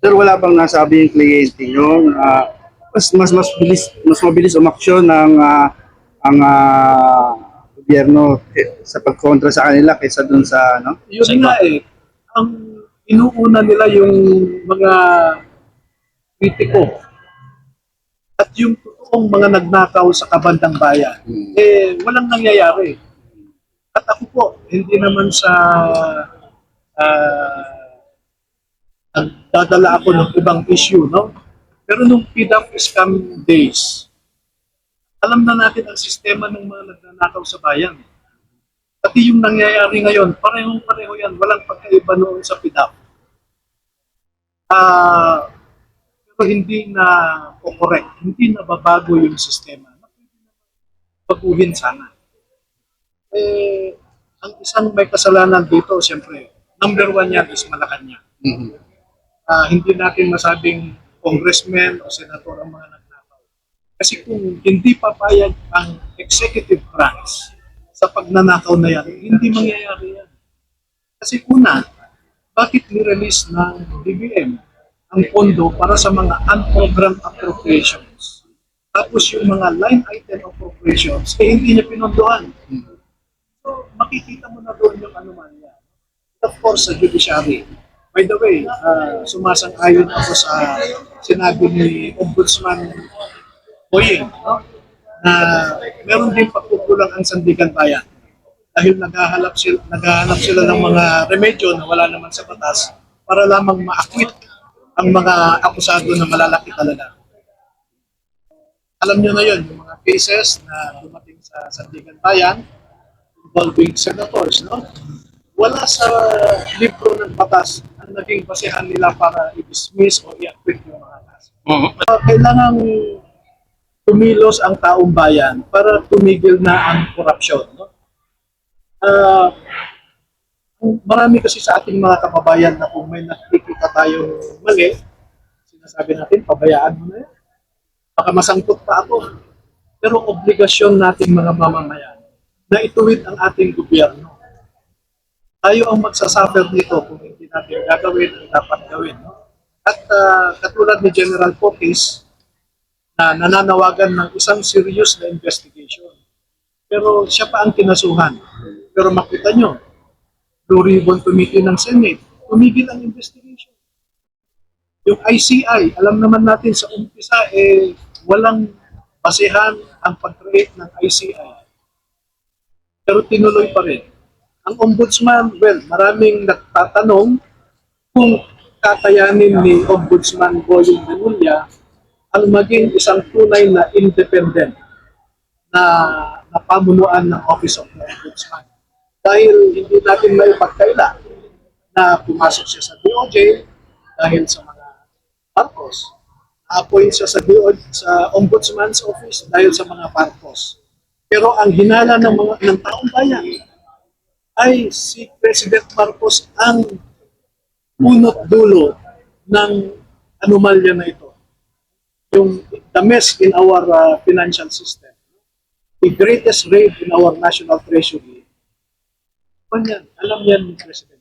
Sir, wala bang nasabi yung kliyente nyo na mas mabilis umaksyon ng ang gobyerno sa pagkontra sa kanila kaysa dun sa ano? Yun nga eh, ang inuuna nila yung mga kritiko at yung totoong mga nagnakaw sa kabandang bayan, walang nangyayari. At ako po, hindi naman sa nagdadala ako ng ibang issue, no? Pero nung PDAP scam days, alam na natin ang sistema ng mga nagnanakaw sa bayan. Pati yung nangyayari ngayon, parehong-pareho yan. Walang pagkaiba noon sa PDAP. Pero hindi na correct, hindi na babago yung sistema. Baguhin sana. Ang isang may kasalanan dito, siyempre, number one yan is Malacanang. Hindi natin masabing congressman o senator ang mga nagnakaw. Kasi kung hindi papayag ang executive branch sa pagnanakaw na yan, hindi mangyayari yan. Kasi una, bakit ni-release ng DBM ang pondo para sa mga unprogrammed appropriations? Tapos yung mga line item appropriations, hindi niya pinondohan. So, makikita mo na doon yung anomalya. Of course, sa judiciary. By the way, sumasang-ayon ako sa sinabi ni Ombudsman Boying, no? Na meron din pagkukulang ang Sandigan Bayan dahil naghahanap sila ng mga remedyo na wala naman sa batas para lamang ma-acquit ang mga akusado na malalaki talaga. Alam nyo na yun, yung mga cases na dumating sa Sandigan Bayan involving senators, no? Wala sa libro ng batas ang naging basehan nila para i-dismiss o i-acquit yung mga kaso. Kailangan tumilos ang taong bayan para tumigil na ang korupsyon. No? Marami kasi sa ating mga kababayan na kung may nakikita tayong mali, sinasabi natin, pabayaan mo na yan. Baka masangkot pa ako. Pero obligasyon nating mga mamamayan na ituwid ang ating gobyerno. Tayo ang magsasuffer nito kung hindi natin gagawin ang dapat gawin. No? At katulad ni General Potis, na nananawagan ng isang serious na investigation. Pero siya pa ang kinasuhan. Pero makita nyo, Blue Ribbon Committee ng Senate, tumigil ang investigation. Yung ICI, alam naman natin sa umpisa, walang basehan ang pag-create ng ICI. Pero tinuloy pa rin. Ang ombudsman, well, maraming nagtatanong kung kakayanin ni Ombudsman Boying Remulla ang maging isang tunay na independent na pamunuan ng Office of the Ombudsman. Dahil hindi natin may pagkaila na pumasok siya sa DOJ dahil sa mga Marcos. Na-appoint siya sa Ombudsman's Office dahil sa mga Marcos. Pero ang hinala ng taong bayan ay si President Marcos ang punot dulo ng anomalya na ito. Yung the mess in our financial system, the greatest raid in our national treasury, alam yan ni President.